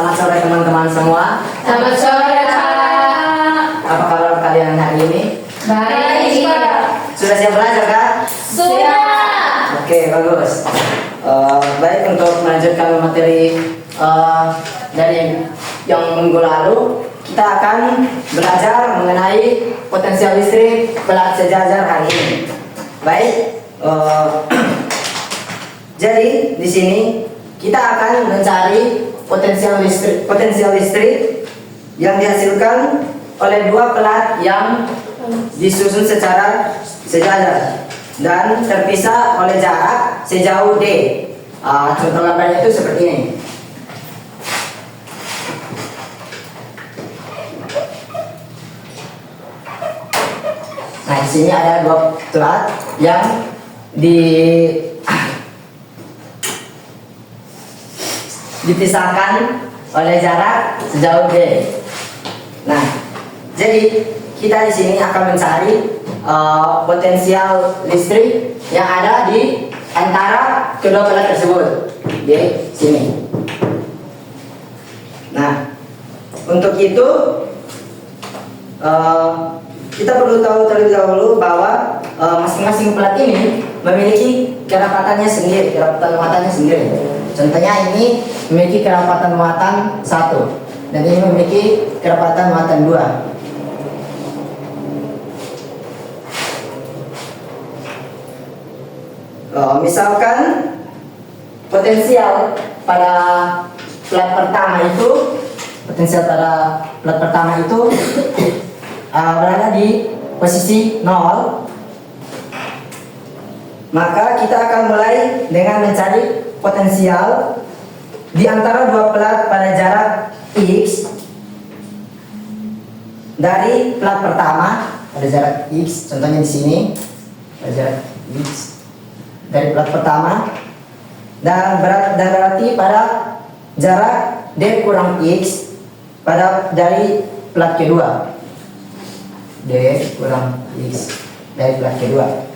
Selamat sore teman-teman semua. Selamat sore, Kak. Apa kabar kalian hari ini? Baik, Kak. Sudah siap belajar kan? Sudah. Oke, bagus. Baik, untuk melanjutkan materi dari yang minggu lalu, kita akan belajar mengenai potensial listrik pelat sejajar hari ini. Baik, jadi di sini kita akan mencari potensial listrik yang dihasilkan oleh dua pelat yang disusun secara sejajar dan terpisah oleh jarak sejauh D. Contoh gambarnya itu seperti ini. Nah, di sini ada dua pelat yang dipisahkan oleh jarak sejauh D. Nah, jadi kita di sini akan mencari potensial listrik yang ada di antara kedua pelat tersebut di sini. Nah, untuk itu kita perlu tahu terlebih dahulu bahwa masing-masing pelat ini memiliki kerapatannya sendiri, kerapatan muatannya sendiri. Contohnya ini memiliki kerapatan muatan 1 dan ini memiliki kerapatan muatan 2. Misalkan potensial pada pelat pertama itu berada di posisi 0, maka kita akan mulai dengan mencari potensial di antara dua pelat pada jarak X dari pelat pertama pada jarak X, contohnya di sini pada jarak X dari pelat pertama, dan berarti pada jarak D kurang X dari pelat kedua. D kurang X dari pelat kedua.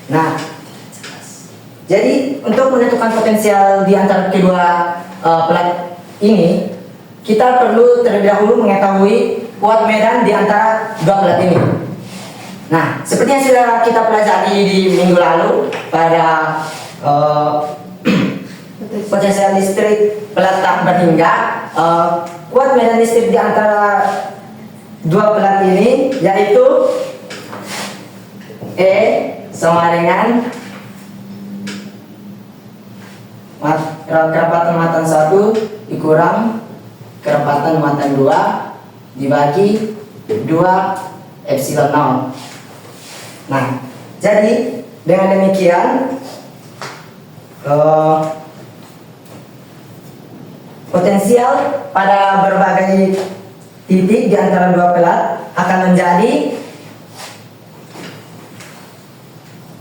Nah, jadi untuk menentukan potensial di antara kedua pelat ini, kita perlu terlebih dahulu mengetahui kuat medan di antara dua pelat ini. Nah, seperti yang sudah kita pelajari di minggu lalu pada potensial listrik pelat tak berhingga, kuat medan listrik di antara dua pelat ini yaitu E sama dengan kerapatan muatan 1 dikurang kerapatan muatan 2 dibagi 2 epsilon 0. Nah, jadi dengan demikian potensial pada berbagai titik di antara dua pelat akan menjadi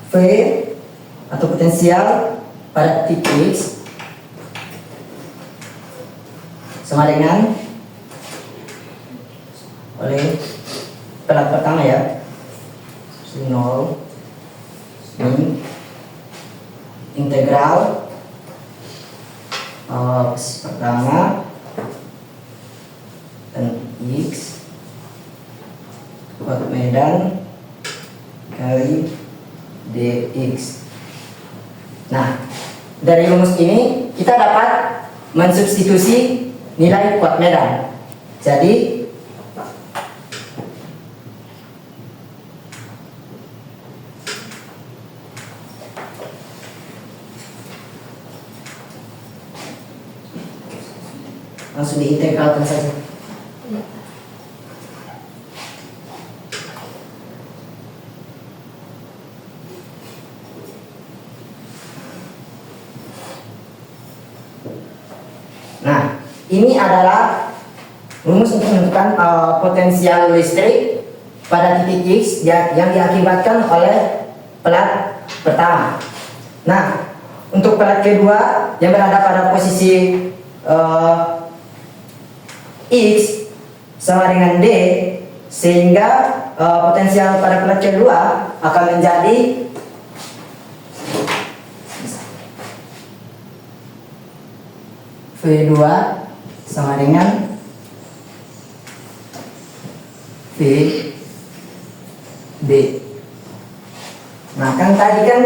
V atau potensial pada titik X sama dengan oleh pelat pertama ya 0 min integral pertama dan X kuat medan kali dx. Nah, dari rumus ini kita dapat mensubstitusi nilai kuat medan. Jadi langsung diintegralkan saja. Nah, ini adalah rumus untuk menentukan potensial listrik pada titik X yang diakibatkan oleh pelat pertama. Nah, untuk pelat kedua yang berada pada posisi X sama dengan D, sehingga potensial pada pelat kedua akan menjadi V2 sama dengan V D. Nah, kan tadi kan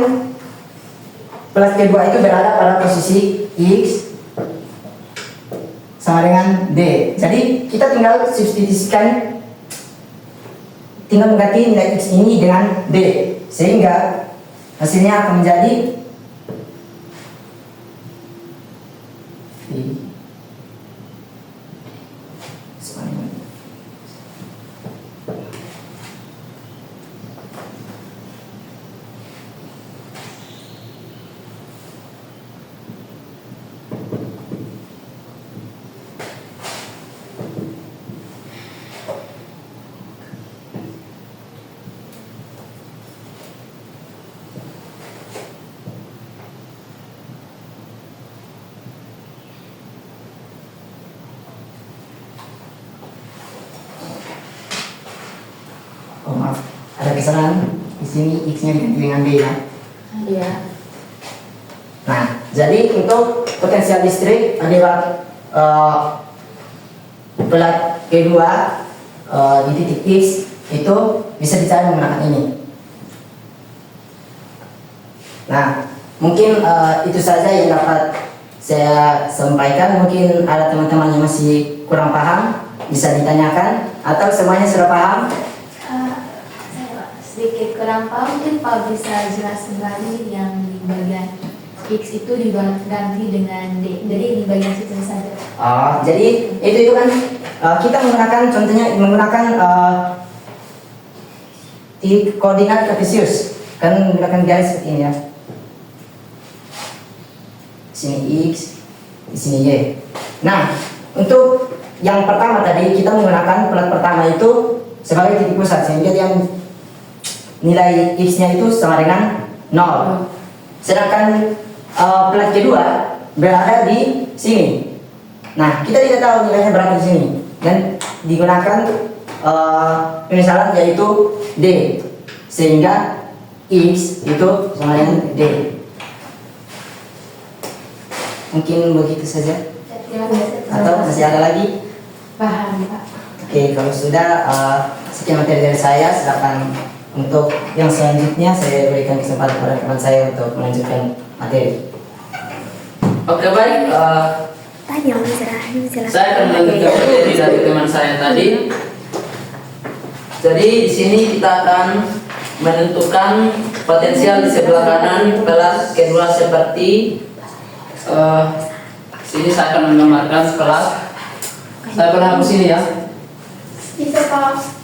plat kedua itu berada pada posisi X sama dengan D. Jadi kita tinggal substitusikan, tinggal mengganti nilai X ini dengan D, sehingga hasilnya akan menjadi V sama dengan oh maaf, ada kesalahan di sini, X-nya diganti dengan D ya. Iya. Nah, jadi untuk potensial listrik akibat plat kedua di titik X itu bisa dicari menggunakan ini. Nah, mungkin itu saja yang dapat saya sampaikan. Mungkin ada teman-teman yang masih kurang paham, bisa ditanyakan, atau semuanya sudah paham? Saya sedikit kurang paham, mungkin Pak bisa jelas kembali yang di bagian X itu diganti dengan D. Jadi di bagian situ saja. Oh, jadi itu kan kita menggunakan, contohnya menggunakan di koordinat kartesius, kan menggunakan garis seperti ini ya. Di sini X, di sini Y. Nah, untuk yang pertama tadi kita menggunakan plat pertama itu sebagai titik pusat, sehingga yang nilai X-nya itu sama dengan 0. Sedangkan plat kedua berada di sini. Nah, kita tidak tahu nilainya berapa di sini, dan digunakan pemisalan yaitu D, sehingga X itu sama dengan D. Mungkin begitu saja, atau masih ada lagi? Paham, Pak. Oke, kalau sudah sekian materi dari saya. Silakan untuk yang selanjutnya saya berikan kesempatan kepada teman saya untuk melanjutkan materi. Oke, baik. Saya akan melanjutkan materi dari teman saya tadi. Jadi di sini kita akan menentukan potensial di sebelah kanan plat kedua seperti sini saya akan menggambarkan plat. Saya berhapus ini ya. Bisa, Pak.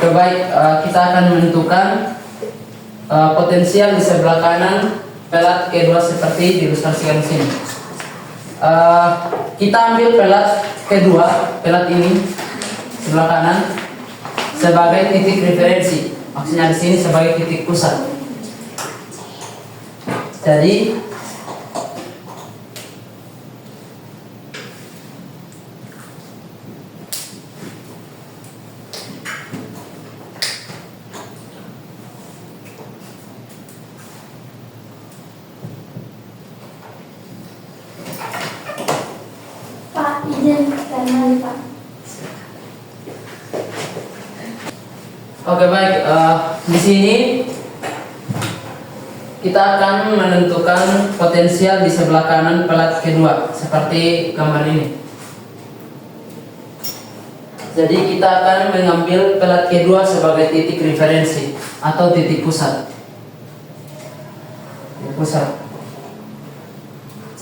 Oke, baik. Kita akan menentukan potensial di sebelah kanan plat kedua seperti diilustrasikan di sini. Kita ambil plat kedua, plat ini sebelah kanan sebagai titik referensi. Maksudnya di sini sebagai titik pusat. Jadi Pak, izin sekali, Pak. oke, baik. Di sini kita akan menentukan potensial di sebelah kanan plat kedua seperti gambar ini. Jadi kita akan mengambil plat kedua sebagai titik referensi atau titik pusat. Titik pusat.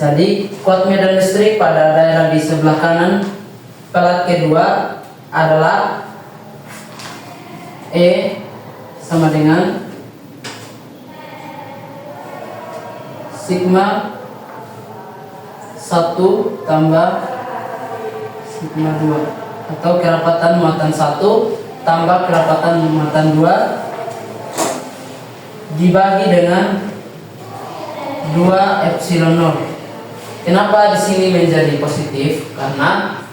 Jadi kuat medan listrik pada daerah di sebelah kanan plat kedua adalah E sama dengan sigma 1 tambah sigma 2 atau kerapatan muatan 1 tambah kerapatan muatan 2 dibagi dengan 2 epsilon 0. Kenapa di sini menjadi positif? Karena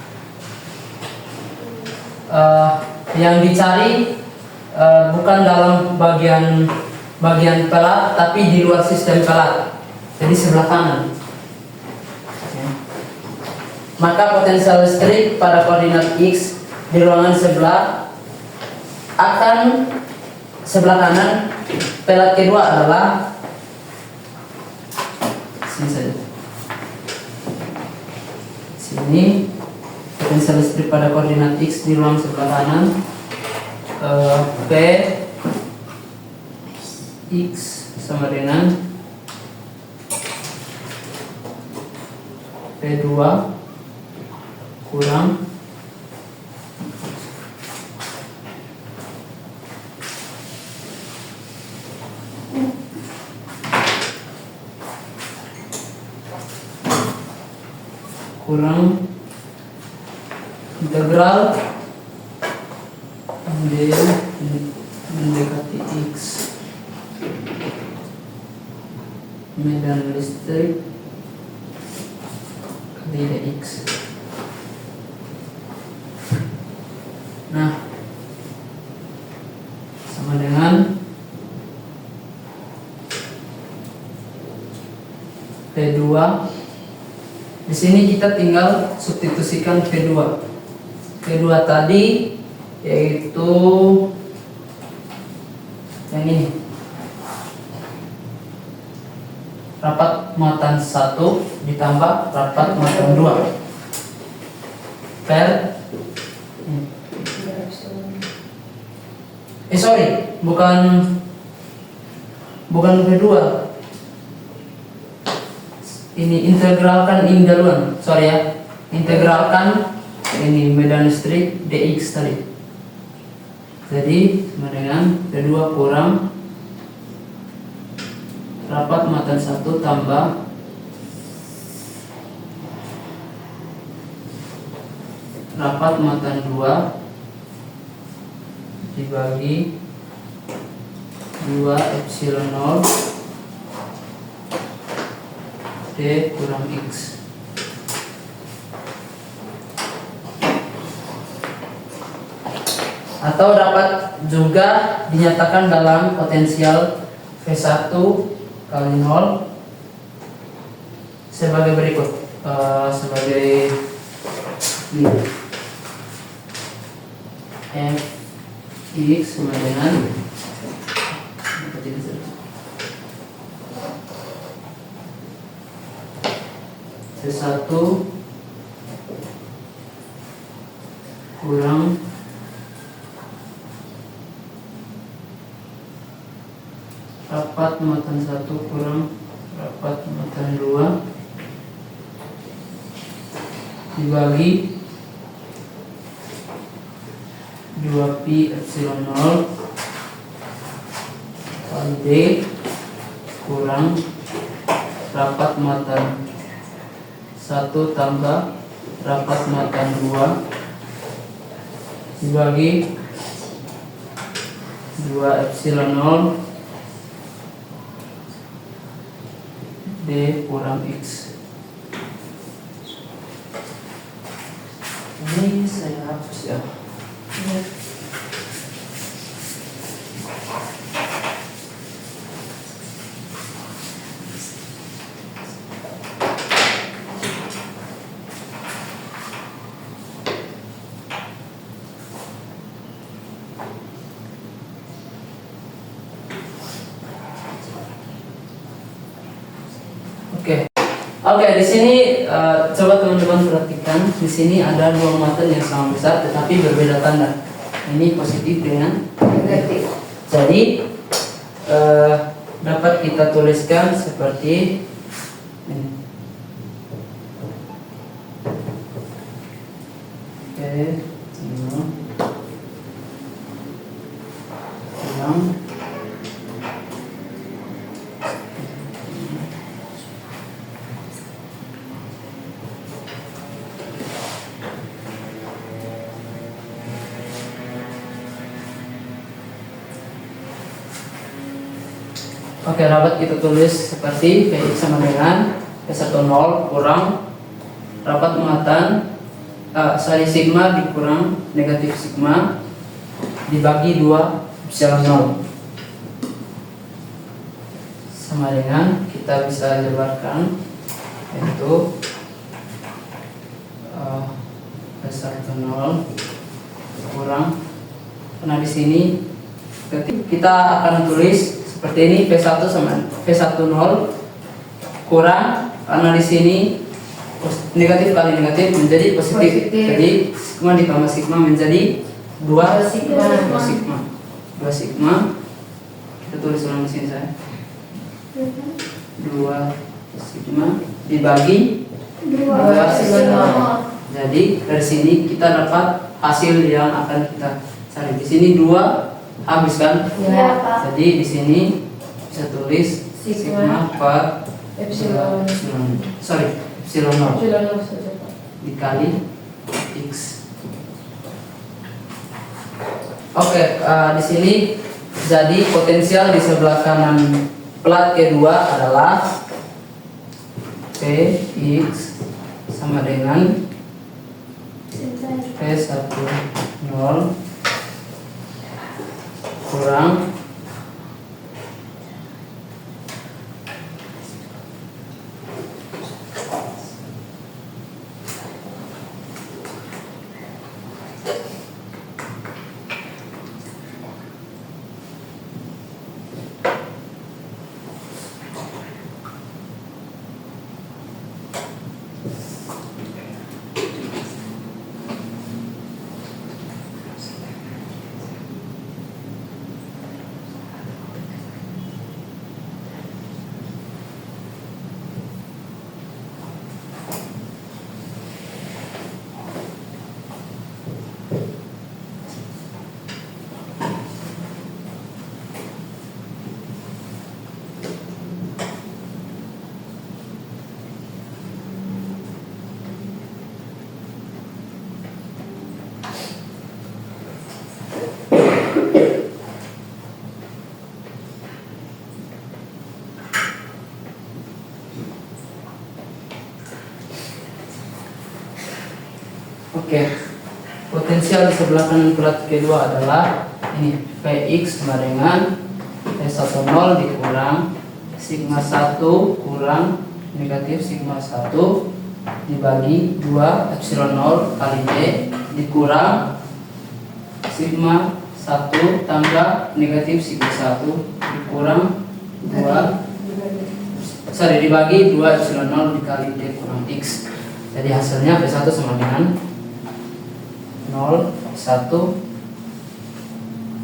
yang dicari bukan dalam bagian pelat, tapi di luar sistem pelat, jadi sebelah kanan. Maka potensial listrik pada koordinat X di ruangan sebelah akan sebelah kanan. Pelat kedua adalah sini saja. Sini potensial listrik pada koordinat X di ruang sebelah kanan, P X sama dengan P2 kurang integral D mendekati X medan listrik kali dx. Nah, sama dengan P2. Di sini kita tinggal substitusikan P2. P2 tadi yaitu yang ini. Rapat muatan 1 ditambah rapat muatan 2 per bukan P2. Ini integralkan ini duluan. Integralkan ini medan listrik dx tadi. Jadi sama dengan P2 kurang rapat muatan 1 tambah rapat muatan 2 dibagi 2 epsilon 0 D kurang X. Atau dapat juga dinyatakan dalam potensial V1 kali 0 sebagai berikut. Sebagai ini. F X sama dengan V1 kurang rapat muatan 1 kurang rapat muatan 2 dibagi 2 pi epsilon 0 kali D kurang rapat muatan 1 tambah rapat muatan 2 dibagi 2 epsilon 0 D kurang X. Ini saya hapus ya. Oke, di sini coba teman-teman perhatikan, di sini ada dua muatan yang sama besar tetapi berbeda tanda. Ini positif dengan negatif. Jadi dapat kita tuliskan seperti ini. Oke, Oke, dapat kita tulis seperti Px sama dengan P10 kurang rapat muatan sigma dikurang negatif sigma dibagi 2 epsilon 0 sama dengan kita bisa jabarkan yaitu P10 kurang, karena di sini kita akan tulis seperti ini P1 sama P10 kurang, karena di sini negatif kali negatif menjadi positif. Jadi sigma ditambah sigma menjadi 2 sigma. Kita tulis ulang di sini saya. 2 sigma dibagi 2 sigma. Jadi dari sini kita dapat hasil yang akan kita cari. Di sini 2 habis kan? Ya, Pak. Jadi di sini bisa tulis sigma per epsilon 0 dikali x. Oke, di sini jadi potensial di sebelah kanan plat kedua adalah Px sama dengan P10 kurang Oke, potensial di sebelah kanan plat kedua adalah ini Px sama dengan P10 dikurang sigma 1 kurang negatif sigma 1 dibagi 2 epsilon 0 kali D dikurang sigma 1 tambah negatif sigma 1 dikurang 2 dibagi 2 epsilon 0 dikali D kurang X. Jadi hasilnya P1 sama dengan 0, 1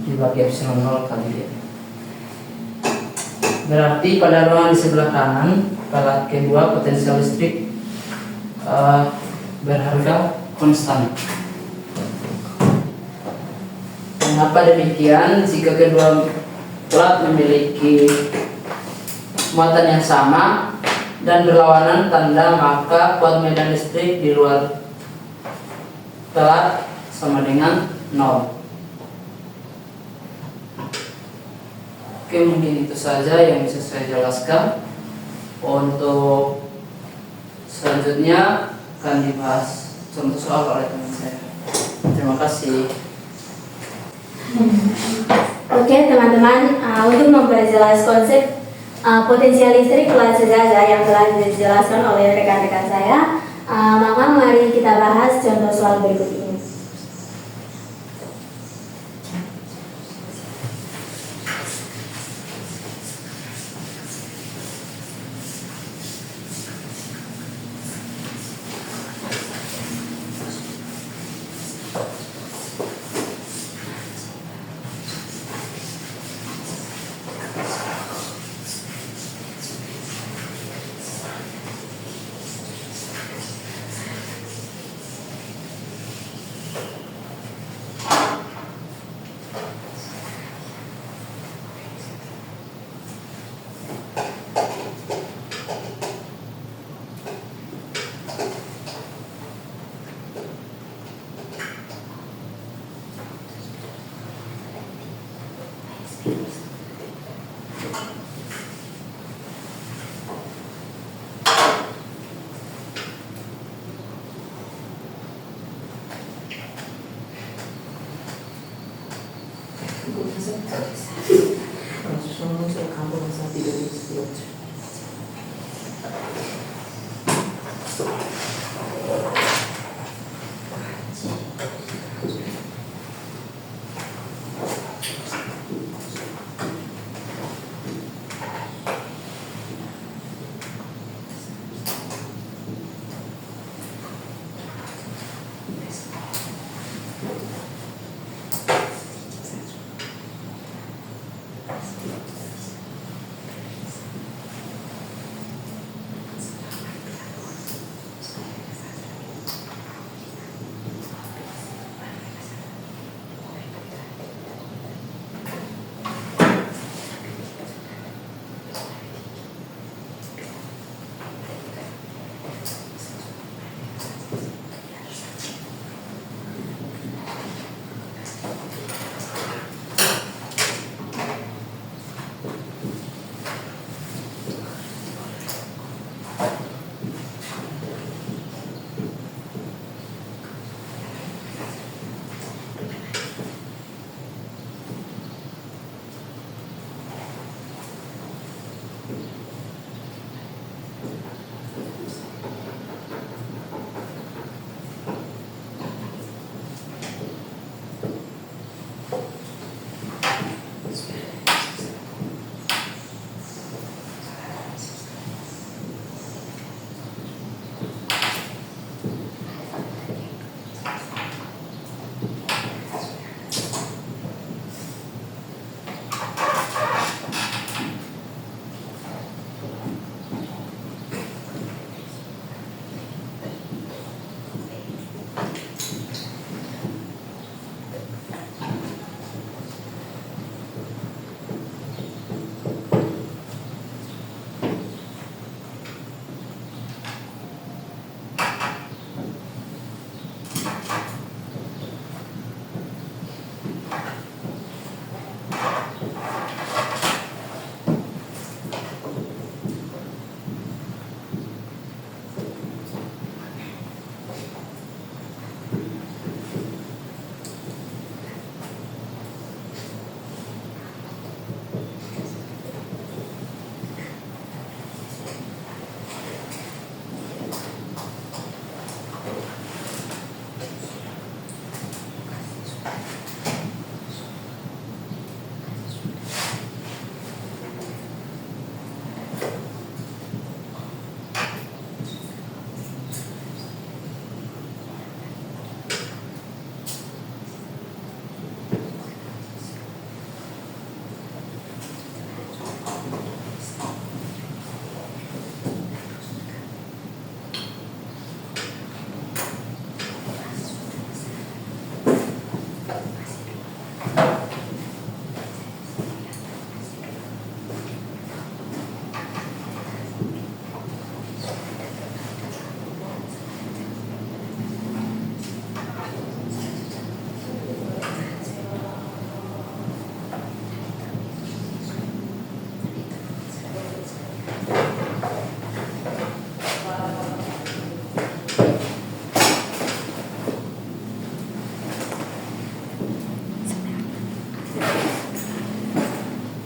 dibagi epsilon 0 kali D. Berarti pada ruangan di sebelah kanan plat kedua potensial listrik berharga konstan. Mengapa demikian? Jika kedua plat memiliki muatan yang sama dan berlawanan tanda, maka kuat medan listrik di luar plat sama dengan 0. Oke, mungkin itu saja yang bisa saya jelaskan. Untuk selanjutnya akan dibahas contoh soal oleh teman saya. Terima kasih. Oke teman-teman, untuk memperjelas konsep potensial listrik plat sejajar yang telah dijelaskan oleh rekan-rekan saya, maka mari kita bahas contoh soal berikut ini.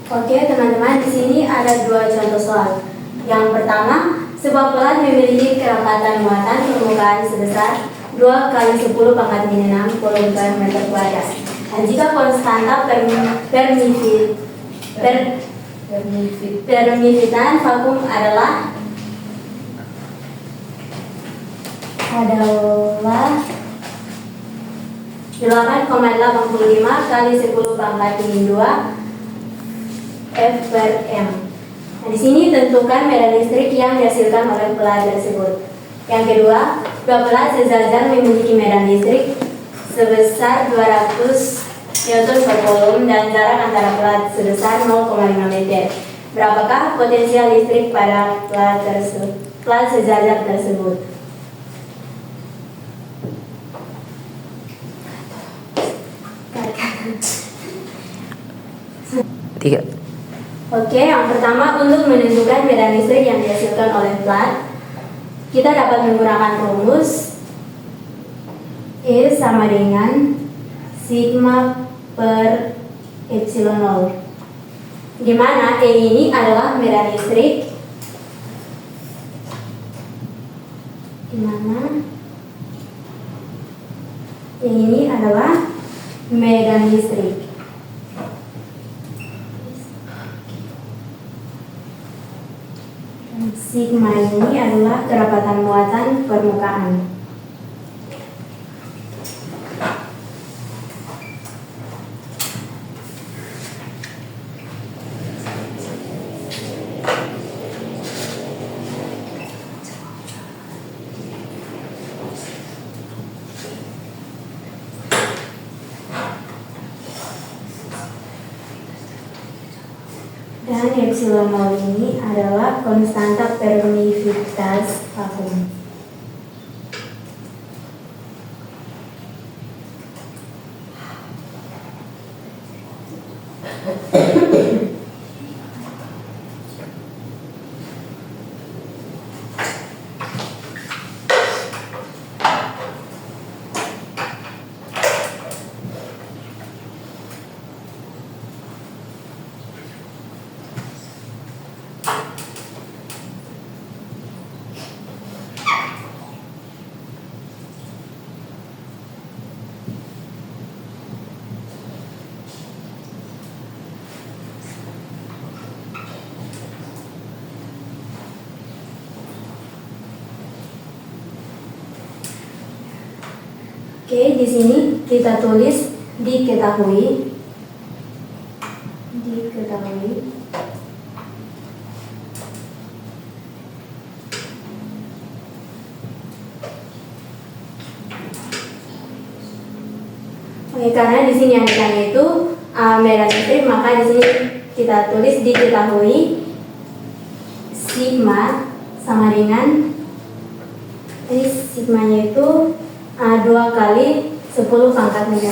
Oke teman-teman, di sini ada dua contoh soal. Yang pertama, sebuah pelat memiliki kerapatan muatan permukaan sebesar 2 kali 10 pangkat min 6 volume per meter kuadrat. Dan jika konstanta permiffitan vakum adalah 8,85 kali 10 pangkat min 2 F per M. Nah, di sini tentukan medan listrik yang dihasilkan oleh pelat tersebut. Yang kedua, dua pelat sejajar memiliki medan listrik sebesar 200 Newton per volume dan jarak antara pelat sebesar 0,5 meter. Berapakah potensial listrik pada pelat sejajar tersebut? Tiga. Oke, yang pertama untuk menentukan medan listrik yang dihasilkan oleh pelat, kita dapat menggunakan rumus E sama dengan sigma per E epsilon 0, di mana E ini adalah medan listrik, di mana E ini adalah medan listrik. Dan sigma ini adalah kerapatan muatan permukaan. Dan epsilon 0 ini adalah konstanta permisivitas vakum. Oke, di sini kita tulis diketahui. Oke, karena di sini yang ditanya itu medan listrik, maka di sini kita tulis diketahui sigma sama dengan ini sigmanya itu 2 kali 10 pangkat min 6.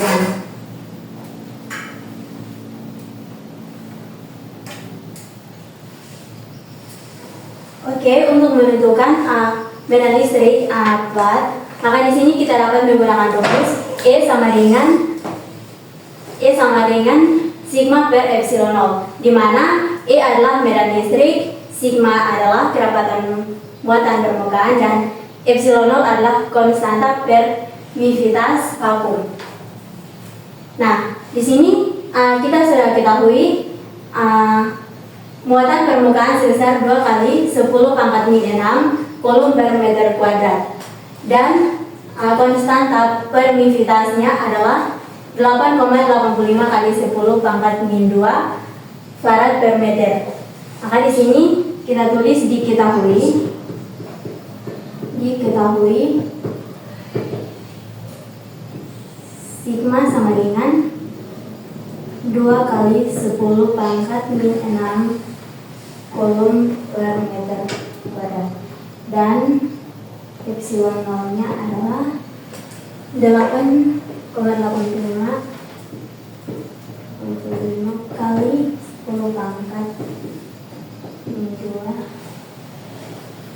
Oke, untuk menentukan medan listrik plat, maka di sini kita dapat menggunakan rumus E sama dengan sigma per epsilon 0, di mana E adalah medan listrik, sigma adalah kerapatan muatan permukaan, dan epsilon 0 adalah konstanta permisivitas vakum. Nah, di sini kita sudah ketahui muatan permukaan sebesar 2 kali 10 pangkat min 6 kolom per meter kuadrat, dan konstanta permisivitasnya adalah 8,85 kali 10 pangkat min 2 farad per meter. Maka di sini kita tulis diketahui sigma sama dengan 2 kali 10 pangkat min 6 kolom per meter kuadrat, dan epsilon 0 nya adalah 8,85 kali 10 pangkat min 2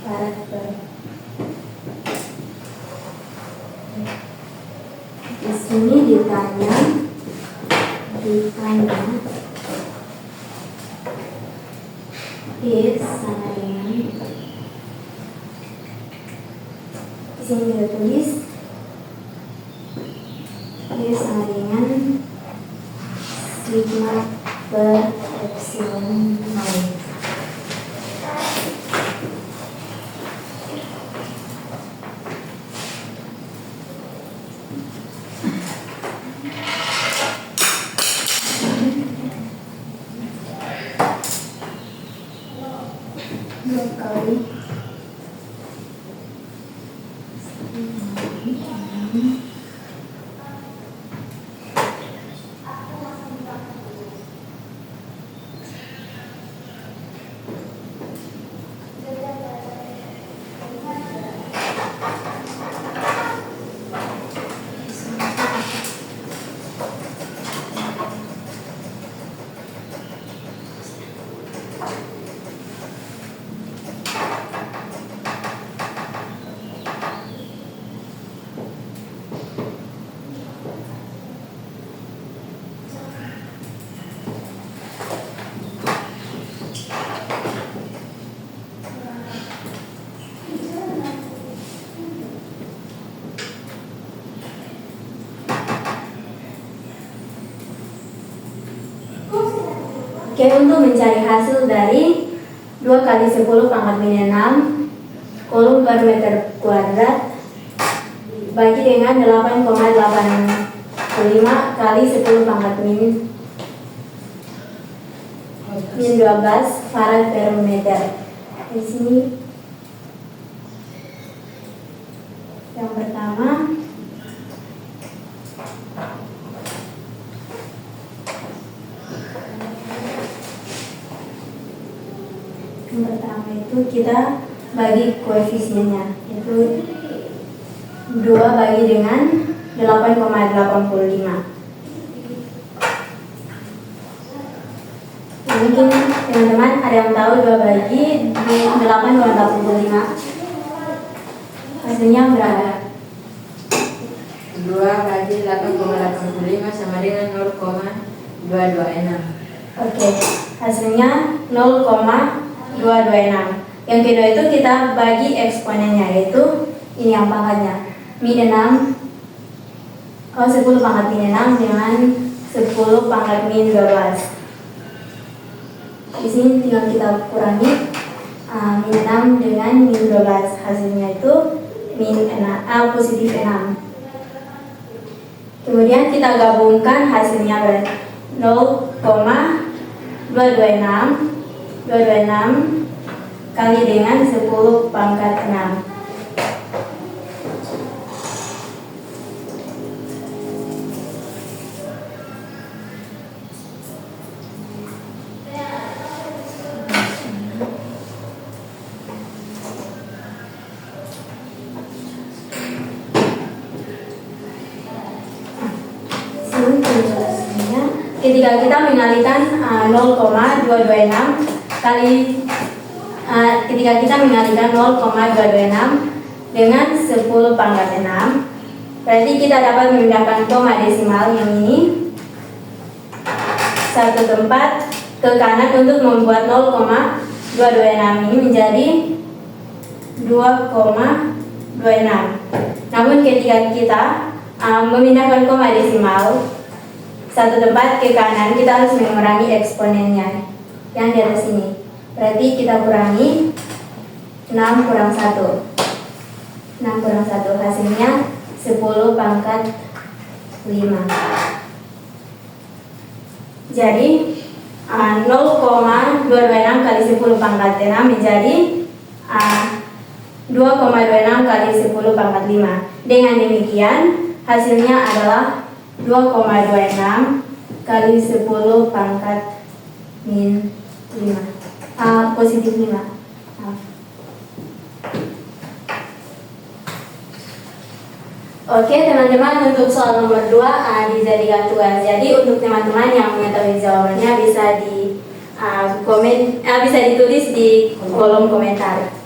farad per. Di sini ditanya E sama dengan, di sini kita tulis E sama dengan sigma per epsilon 0. Oke, untuk mencari hasil dari 2 kali 10 pangkat min 6 kolom per meter kuadrat bagi dengan 8,85 kali 10 pangkat min 12 farad per meter. Di sini yang pertama itu kita bagi koefisiennya, itu 2 bagi dengan 8,85. Mungkin teman-teman ada yang tahu 2 bagi 8,85 hasilnya berapa? 2 bagi 8,85 sama dengan 0,226. Oke, hasilnya 0,226. Yang kedua itu kita bagi eksponennya, yaitu ini yang pangkatnya min 6 10 pangkat min 6 dengan 10 pangkat min 12. Di sini tinggal kita kurangi min 6 dengan min 12, hasilnya itu positif 6. Kemudian kita gabungkan hasilnya berarti 226 kali dengan 10 pangkat 6. Ketika kita mengalihkan 0,226 kali ketika kita mengalihkan 0,226 dengan 10 pangkat 6, berarti kita dapat memindahkan koma desimal yang ini satu tempat ke kanan untuk membuat 0,226 ini menjadi 2,26. Namun ketika kita memindahkan koma desimal satu tempat ke kanan, kita harus mengurangi eksponennya yang di atas ini. Berarti kita kurangi 6 kurang 1. 6 kurang 1 hasilnya 10 pangkat 5. Jadi 0,226 kali 10 pangkat 6 menjadi 2,26 kali 10 pangkat 5. Dengan demikian hasilnya adalah 2,26 kali 10 pangkat min 5. Positif 5. Oke teman-teman, untuk soal nomor 2 dijadikan tugas. Jadi untuk teman-teman yang mengetahui jawabannya bisa bisa ditulis di kolom komentar.